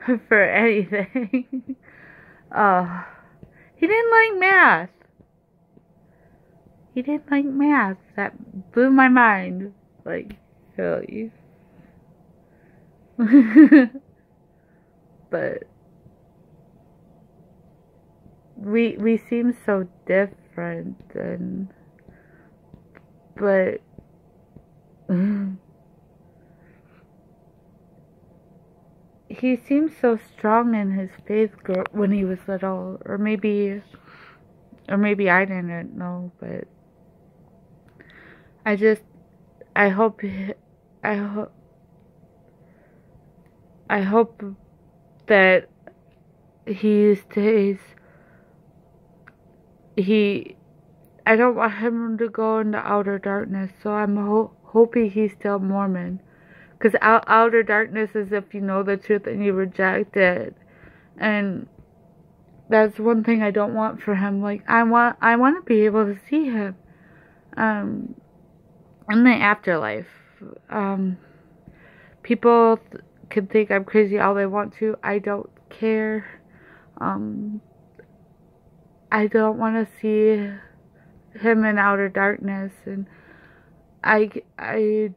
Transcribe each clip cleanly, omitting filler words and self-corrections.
for anything. Uh, he didn't like math. He didn't like math. That blew my mind. Like, really. But we seem so different, and but he seemed so strong in his faith when he was little, or maybe I didn't know, but I just I hope I hope I hope that he stays. I don't want him to go into outer darkness, so I'm hoping he's still Mormon. Because outer darkness is if you know the truth and you reject it. And that's one thing I don't want for him. Like, I want to be able to see him in the afterlife. People can think I'm crazy all they want to. I don't care. I don't want to see him in outer darkness, and I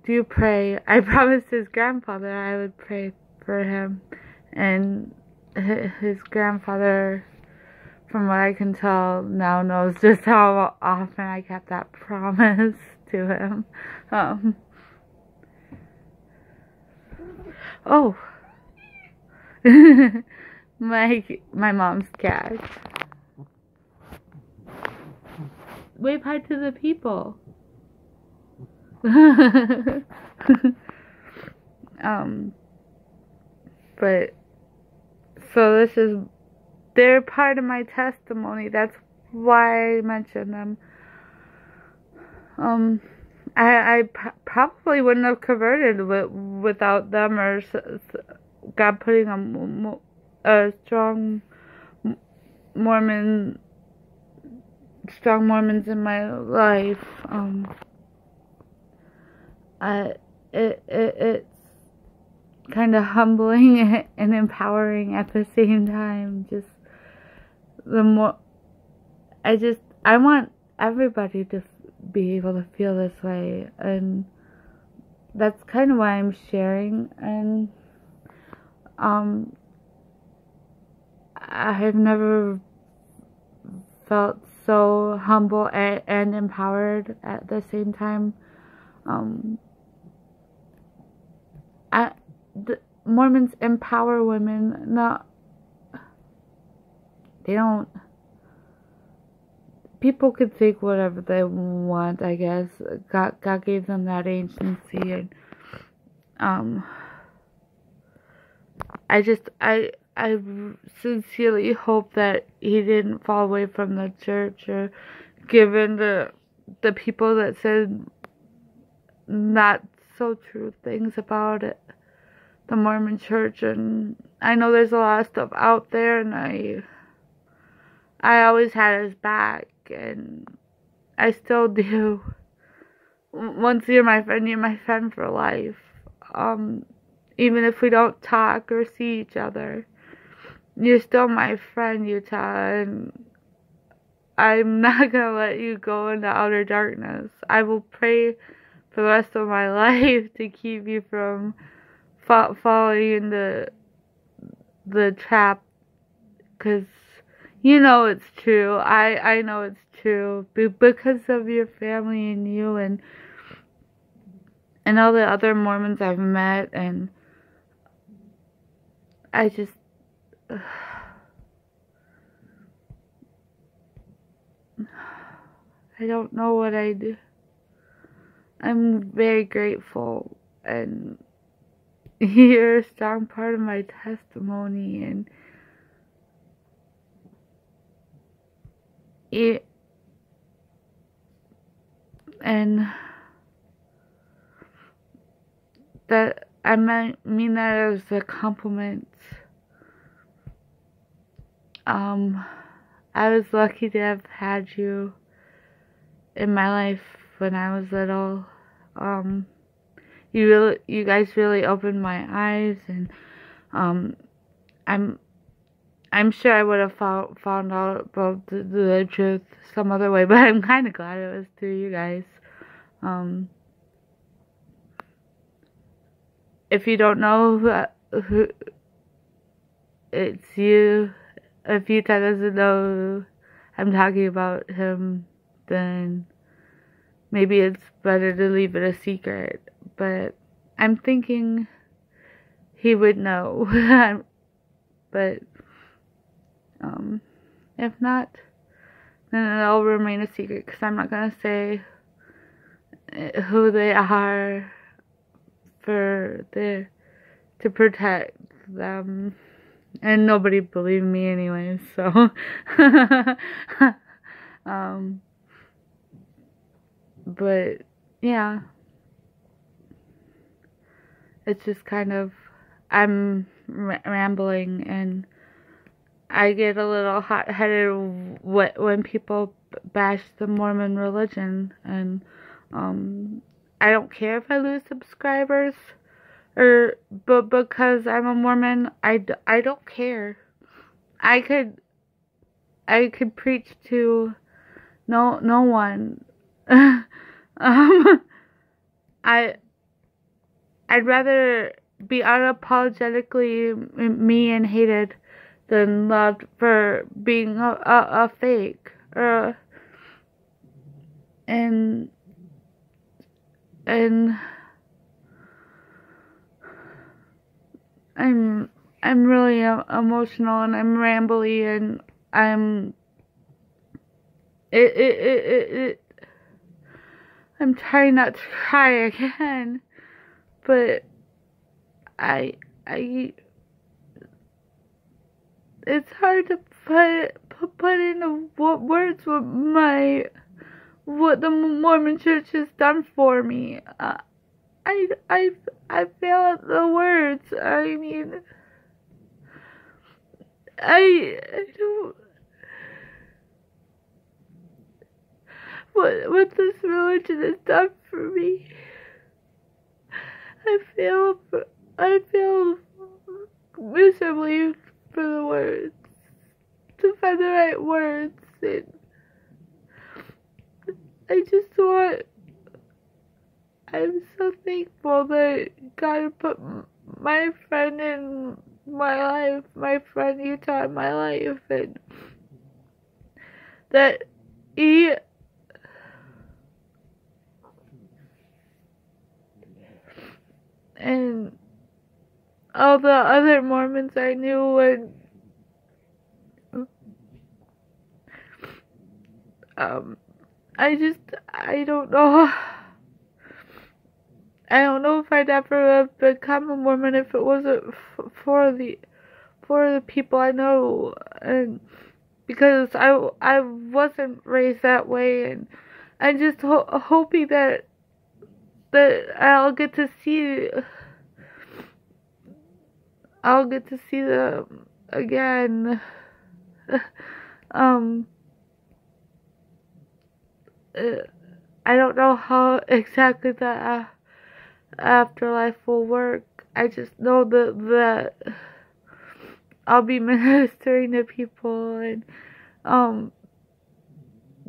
do pray. I promised his grandfather I would pray for him, and his grandfather, from what I can tell now, knows just how often I kept that promise to him. Oh, my mom's cat. Wave hi to the people. But so they're part of my testimony. That's why I mentioned them. I probably wouldn't have converted without them, or God putting a strong Mormons in my life. It's kind of humbling and empowering at the same time. Just the more I want everybody to be able to feel this way, and that's kind of why I'm sharing. And I've never felt so humble and empowered at the same time. The Mormons empower women. They don't. People could think whatever they want, I guess. God gave them that agency, and I sincerely hope that he didn't fall away from the church, or given the people that said not so true things about it, the Mormon church. And I know there's a lot of stuff out there, and I always had his back, and I still do. Once you're my friend for life. Even if we don't talk or see each other, you're still my friend, Utah, and I'm not gonna let you go into outer darkness. I will pray for the rest of my life to keep you from falling into the trap, because you know it's true. I know it's true because of your family and you and all the other Mormons I've met, and I just I don't know what I do. I'm very grateful, and you're a strong part of my testimony, and that I mean that as a compliment. I was lucky to have had you in my life when I was little. You guys really opened my eyes, and I'm sure I would have found out about the truth some other way, but I'm kind of glad it was through you guys. If you don't know who it's you, if Utah doesn't know I'm talking about him, then maybe it's better to leave it a secret. But I'm thinking he would know. But if not, then it'll remain a secret, because I'm not gonna say who they are to protect them, and nobody believed me anyway. So, but yeah, it's just kind of, I'm rambling, and I get a little hot-headed when people bash the Mormon religion, and I don't care if I lose subscribers, but because I'm a Mormon, I don't care. I could preach to no one. I'd rather be unapologetically me and hated than loved for being a fake, and I'm really emotional, and I'm rambly, and I'm I'm trying not to cry again, but it's hard to put into words what the Mormon Church has done for me. I fail at the words. I mean, I don't. What this religion has done for me. I feel miserably for the words, to find the right words, and I'm so thankful that God put my friend in my life, my friend Utah in my life, and that he and all the other Mormons I knew, and I don't know. I don't know if I'd ever have become a Mormon if it wasn't for the people I know, and because I wasn't raised that way, and I'm just hoping that I'll get to see them again. I don't know how exactly the afterlife will work. I just know that I'll be ministering to people, and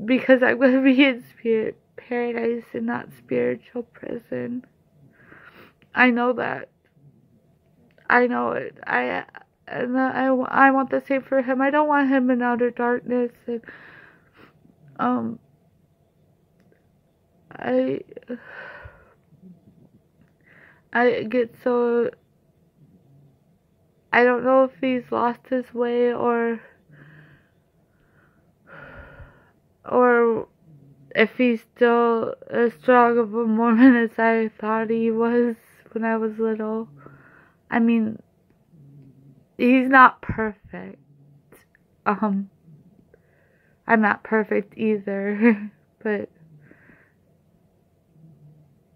because I'm going to be in spirit paradise and not spiritual prison. I know that. I know it. I want the same for him. I don't want him in outer darkness, and I get so, I don't know if he's lost his way, or if he's still as strong of a Mormon as I thought he was when I was little. I mean, he's not perfect. I'm not perfect either, but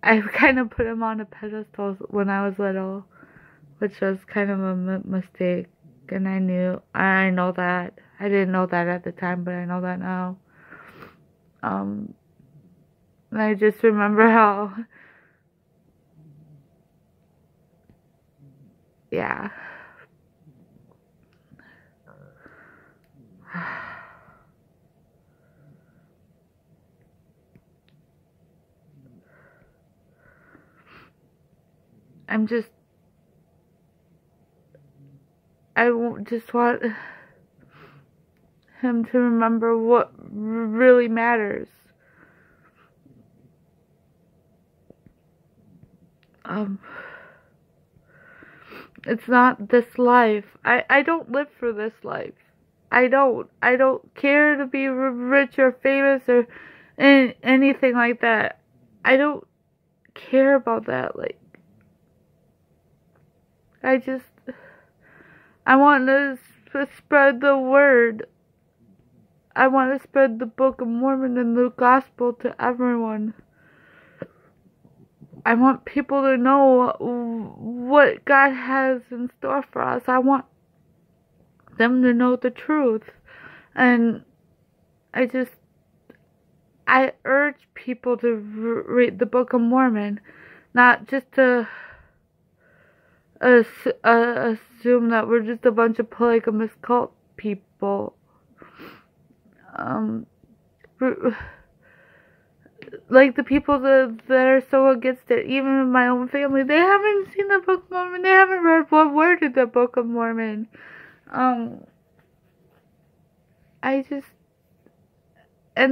I kind of put him on a pedestal when I was little, which was kind of a mistake, and I know that. I didn't know that at the time, but I know that now. And I just remember how, yeah, just want him to remember what really matters. It's not this life. I don't live for this life. I don't care to be rich or famous or anything like that. I don't care about that. Like, I want to spread the word. I want to spread the Book of Mormon and the gospel to everyone. I want people to know what God has in store for us. I want them to know the truth. And I urge people to read the Book of Mormon, not just to assume that we're just a bunch of polygamous cult people. Like the people that are so against it, even in my own family, they haven't seen the Book of Mormon. They haven't read one word of the Book of Mormon. And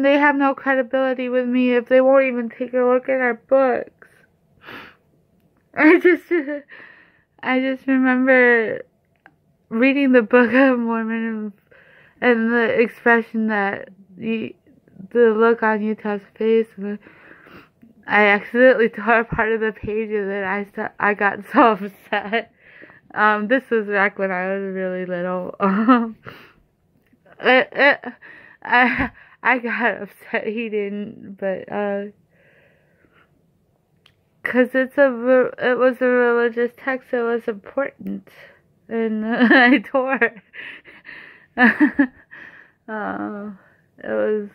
they have no credibility with me if they won't even take a look at our books. I just remember reading the Book of Mormon and the expression that the look on Utah's face. I accidentally tore apart of the pages and I got so upset. This was back when I was really little. I got upset. He didn't, but cause it was a religious text. It was important, and I tore it. It was.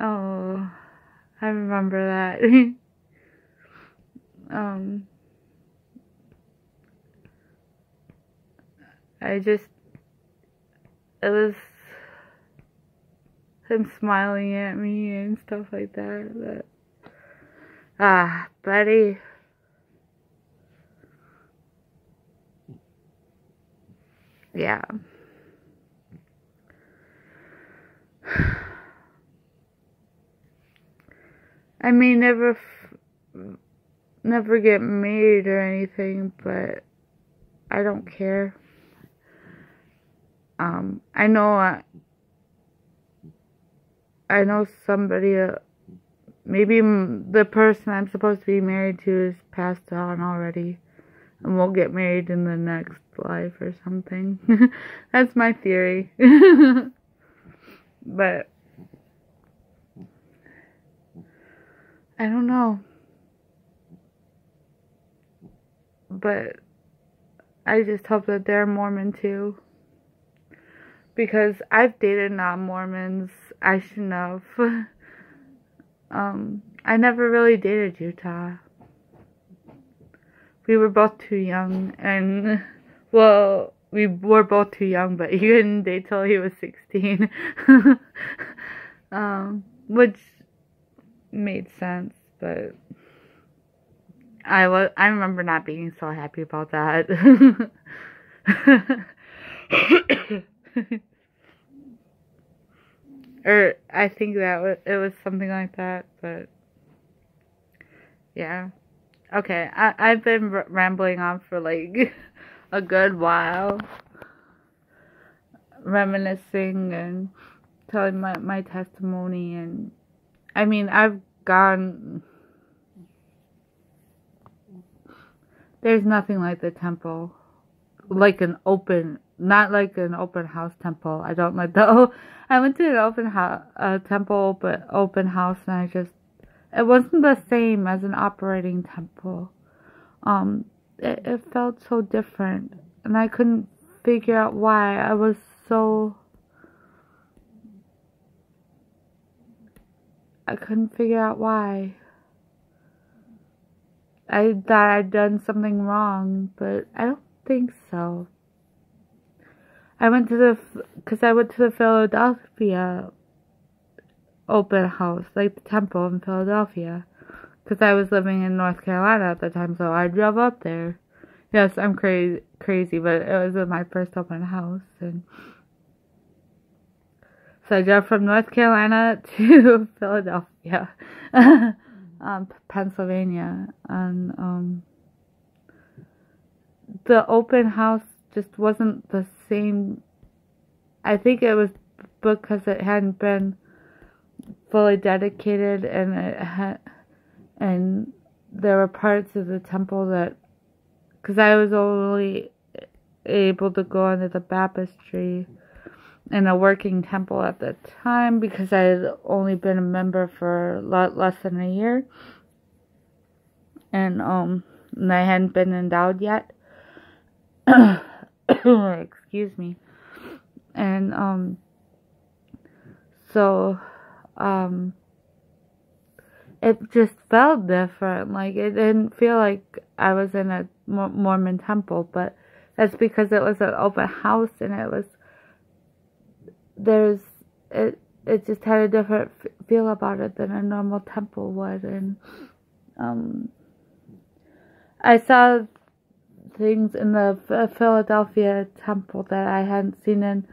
Oh, I remember that. It was him smiling at me and stuff like that. But, buddy. Yeah. I may never get married or anything, but I don't care. I know somebody, maybe the person I'm supposed to be married to is passed on already, and we'll get married in the next life or something. That's my theory. But I don't know. But I just hope that they're Mormon too. Because I've dated non-Mormons. I shouldn't have. I never really dated Utah. We were both too young, and well, we were both too young, but he couldn't date till he was 16. Which made sense, but I remember not being so happy about that. Or I think that it was something like that, but yeah. Okay, I've been rambling on for like a good while, reminiscing and telling my testimony, and I mean, I've gone, there's nothing like the temple, like not like an open house temple. I don't like I went to an open temple, but open house, and it wasn't the same as an operating temple. It felt so different, and I couldn't figure out why. I couldn't figure out why. I thought I'd done something wrong, but I don't think so. I went to the Philadelphia open house, like the temple in Philadelphia, because I was living in North Carolina at the time, so I drove up there. Yes, I'm crazy, but it was my first open house, and so I drove from North Carolina to Philadelphia, Pennsylvania, and the open house just wasn't the same. I think it was because it hadn't been fully dedicated, and there were parts of the temple that, because I was only able to go into the baptistry in a working temple at the time, because I had only been a member for a lot less than a year, and I hadn't been endowed yet. Excuse me. And so it just felt different. Like, it didn't feel like I was in a Mormon temple, but that's because it was an open house, and it just had a different feel about it than a normal temple would. And I saw things in the Philadelphia temple that I hadn't seen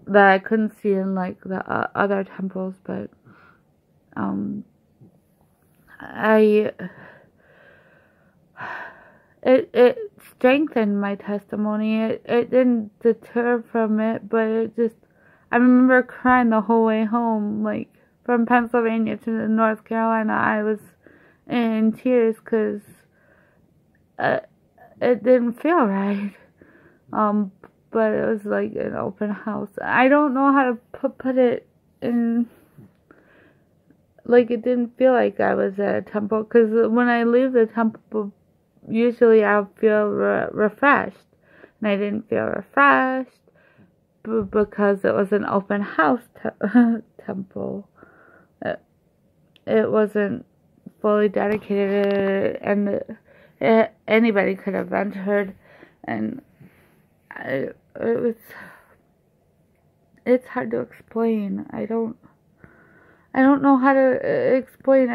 that I couldn't see in like the other temples, but it strengthened my testimony. It didn't deter from it, but I remember crying the whole way home, like from Pennsylvania to North Carolina. I was in tears because it didn't feel right. But it was like an open house. I don't know how to put it in. Like, it didn't feel like I was at a temple, because when I leave the temple, usually I'll feel refreshed, and I didn't feel refreshed because it was an open house temple. It wasn't fully dedicated, and anybody could have entered, and it's hard to explain. I don't know how to explain.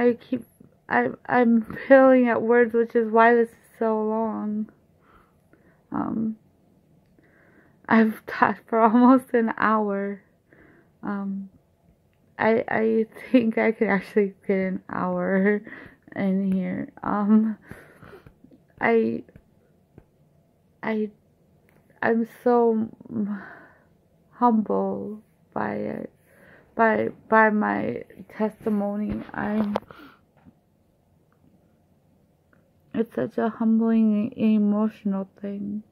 I'm failing at words, which is why this is so long. I've talked for almost an hour. I think I could actually get an hour in here. I'm so humbled by it, by my testimony. It's such a humbling, emotional thing,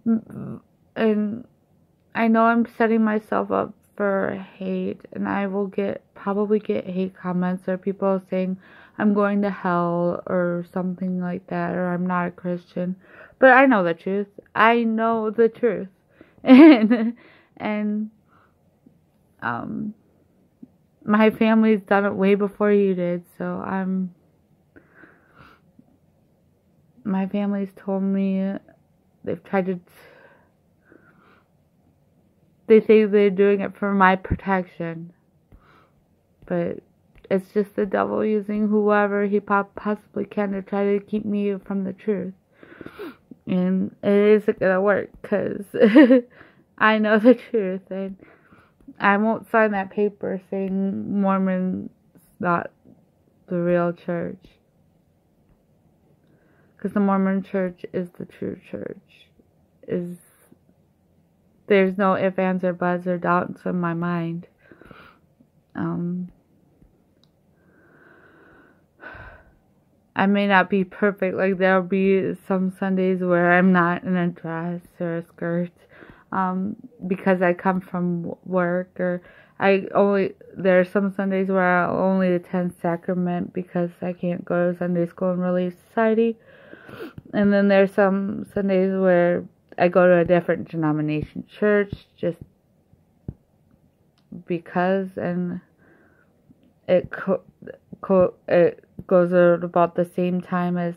and I know I'm setting myself up for hate, and I will probably get hate comments or people saying I'm going to hell or something like that, or I'm not a Christian. But I know the truth. I know the truth. And my family's done it way before you did, so my family's told me they've tried to. They say they're doing it for my protection, but it's just the devil using whoever he possibly can to try to keep me from the truth. And it isn't gonna work, because I know the truth, and I won't sign that paper saying Mormon's not the real church, because the Mormon church is the true church. There's no ifs, ands, or buts, or doubts in my mind. I may not be perfect. Like, there'll be some Sundays where I'm not in a dress or a skirt, because I come from work, or there are some Sundays where I'll only attend sacrament because I can't go to Sunday school and Relief Society. And then there's some Sundays where I go to a different denomination church just because, and it goes out about the same time as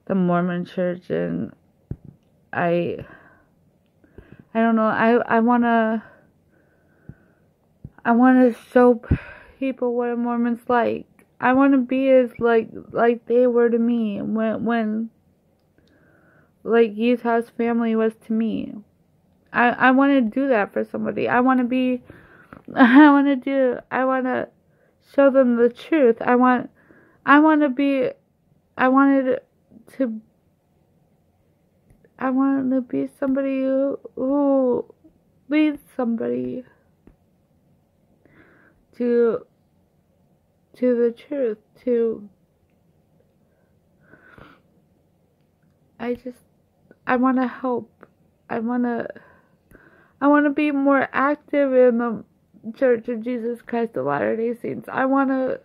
the Mormon church, and I don't know. I wanna show people what a Mormon's like. I want to be as like they were to me when like Utah's family was to me. I want to do that for somebody. I want to show them the truth. I wanted to be somebody who leads somebody to the truth, I want to help. I want to be more active in the Church of Jesus Christ of Latter-day Saints. I want to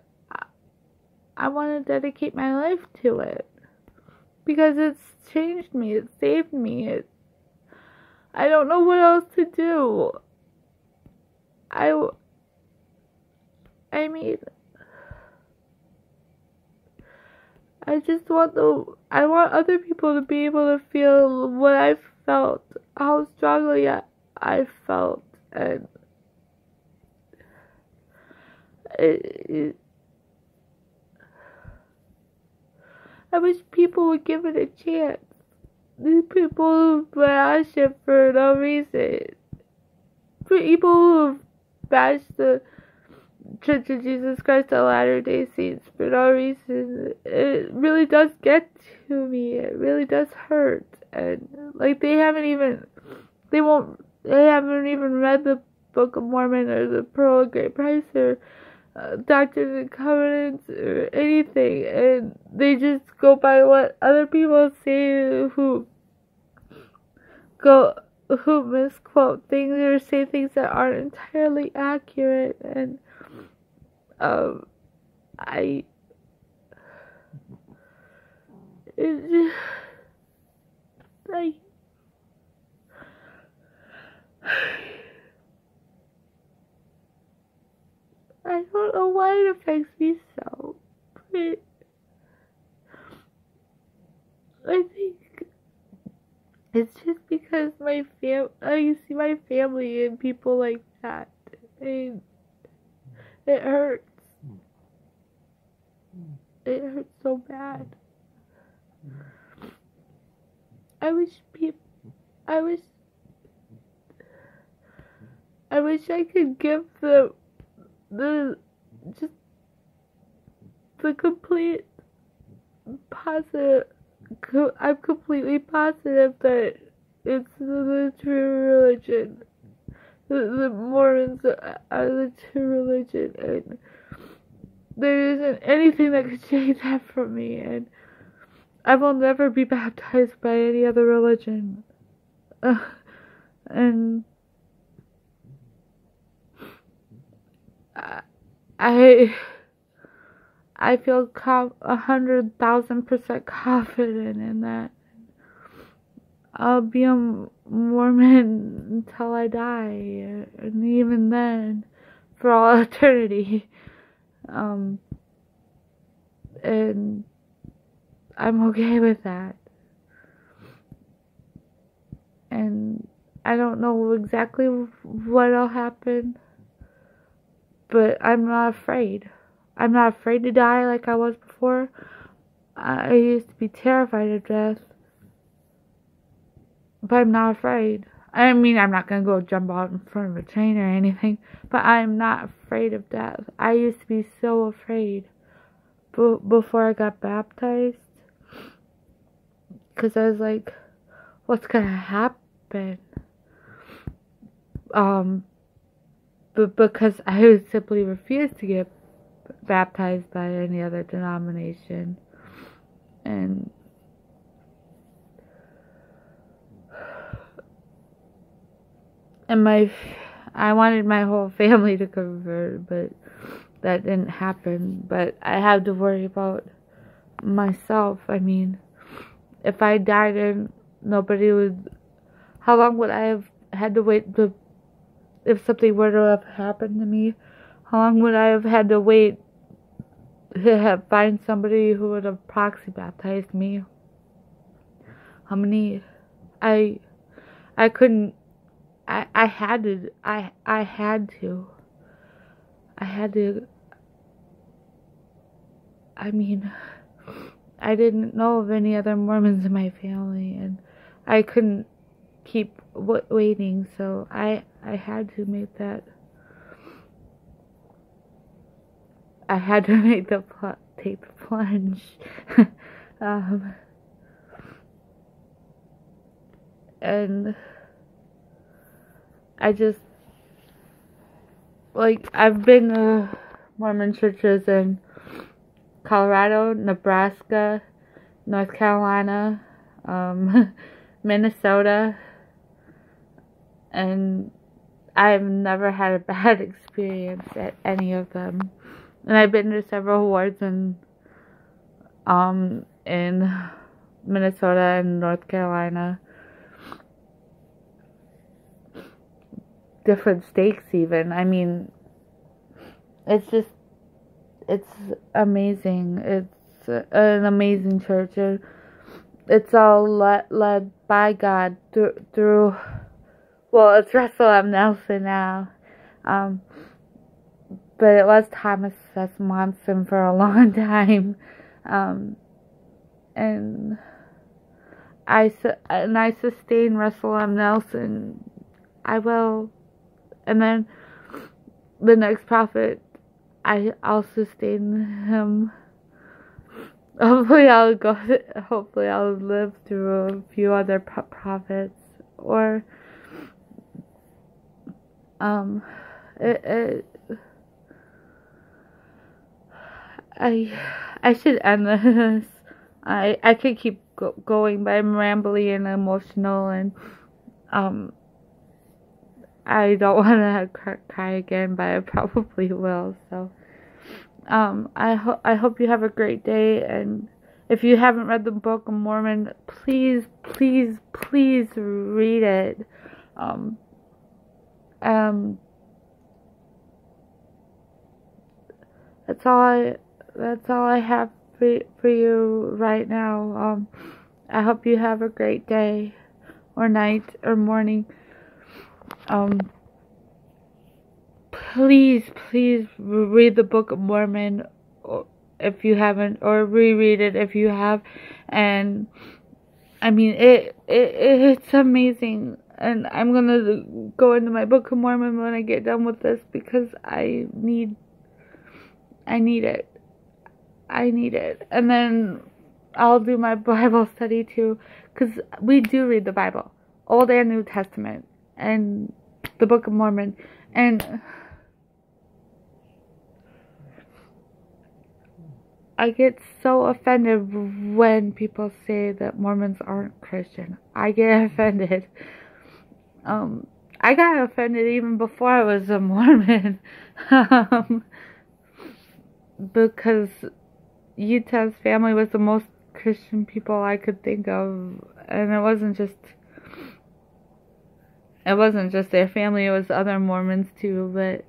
dedicate my life to it because it's changed me. It saved me. I don't know what else to do. I mean, I want other people to be able to feel what I felt, how strongly I felt, and I wish people would give it a chance. These people who bash it for no reason, people who bash the Church of Jesus Christ of Latter-day Saints for no reason, it really does get to me. It really does hurt. And like they haven't even read the Book of Mormon or the Pearl of Great Price or Doctrine and Covenants or anything, and they just go by what other people say who misquote things or say things that aren't entirely accurate. And I don't know why it affects me so, but I think it's just because I see my family and people like that, and it hurts. It hurts so bad. I wish I could give the complete positive. I'm completely positive that it's the true religion. The Mormons are the true religion, and there isn't anything that could change that from me, and I will never be baptized by any other religion. And I feel 100,000% confident in that. I'll be a Mormon until I die, and even then, for all eternity. And I'm okay with that. And I don't know exactly what'll happen, but I'm not afraid. I'm not afraid to die like I was before. I used to be terrified of death, but I'm not afraid. I mean, I'm not gonna go jump out in front of a train or anything, but I'm not afraid of death. I used to be so afraid before I got baptized, because I was like, what's gonna happen? But because I would simply refuse to get baptized by any other denomination, and I wanted my whole family to convert, but that didn't happen. But I had to worry about myself. I mean, if I died and nobody would, how long would I have had to wait if something were to have happened to me? How long would I have had to wait to find somebody who would have proxy baptized me? How many? I couldn't. I had to. I mean, I didn't know of any other Mormons in my family, and I couldn't keep waiting, so I had to make that. I had to make take the plunge. um, and I just, like, I've been to Mormon churches in Colorado, Nebraska, North Carolina, Minnesota, and I've never had a bad experience at any of them. And I've been to several wards in Minnesota and North Carolina, different states even. I mean, it's amazing. It's an amazing church, and it's all led by God through. Well, it's Russell M. Nelson now, but it was Thomas S. Monson for a long time, and I sustain Russell M. Nelson. I will, and then the next prophet, I'll sustain him. Hopefully I'll live through a few other prophets, or I should end this. I could keep going, but I'm rambly and emotional, and I don't want to cry again, but I probably will. So I hope you have a great day, and if you haven't read the Book of Mormon, please read it. That's all I have for you right now. I hope you have a great day, or night, or morning. Please read the Book of Mormon if you haven't, or reread it if you have. And I mean, it's amazing. And I'm gonna go into my Book of Mormon when I get done with this, because I need it. And then I'll do my Bible study too, because we do read the Bible, Old and New Testament, and the Book of Mormon. And I get so offended when people say that Mormons aren't Christian. I get offended. I got offended even before I was a Mormon. Because Utah's family was the most Christian people I could think of, and it wasn't just their family, it was other Mormons too, but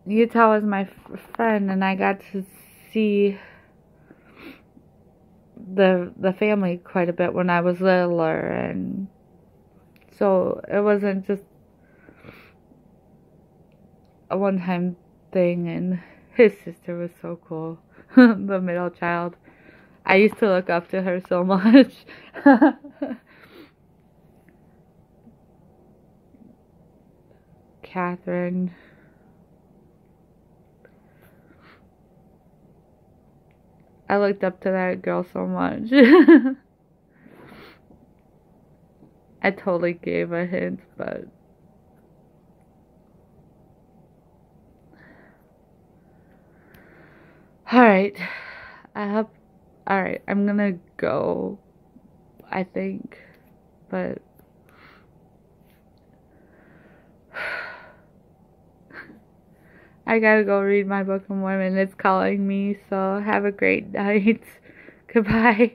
Utah was my friend, and I got to see the family quite a bit when I was littler, and so it wasn't just a one-time thing. And his sister was so cool. The middle child. I used to look up to her so much. Catherine. I looked up to that girl so much. I totally gave a hint, but alright. Alright, I'm gonna go, I think. But I gotta go read my Book of Mormon. It's calling me, so have a great night. Goodbye.